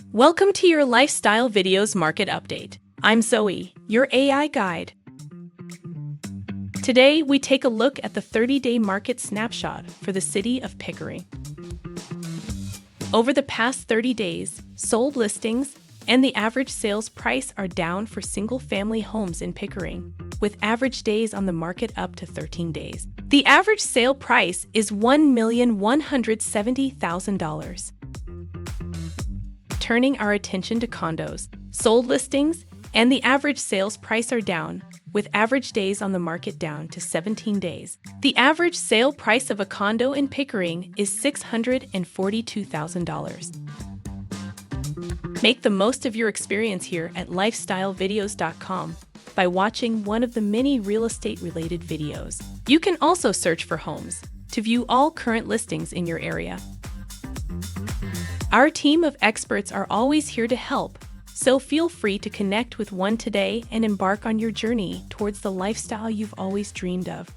Welcome to your Lifestyle Videos Market Update. I'm Zoe, your AI guide. Today, we take a look at the 30-day market snapshot for the City of Pickering. Over the past 30 days, sold listings and the average sales price are down for single-family homes in Pickering, with average days on the market up to 13 days. The average sale price is $1,170,000. Turning our attention to condos, sold listings and the average sales price are down, with average days on the market down to 17 days. The average sale price of a condo in Pickering is $642,000. Make the most of your experience here at lifestylevideos.com by watching one of the many real estate-related videos. You can also search for homes to view all current listings in your area. Our team of experts are always here to help, so feel free to connect with one today and embark on your journey towards the lifestyle you've always dreamed of.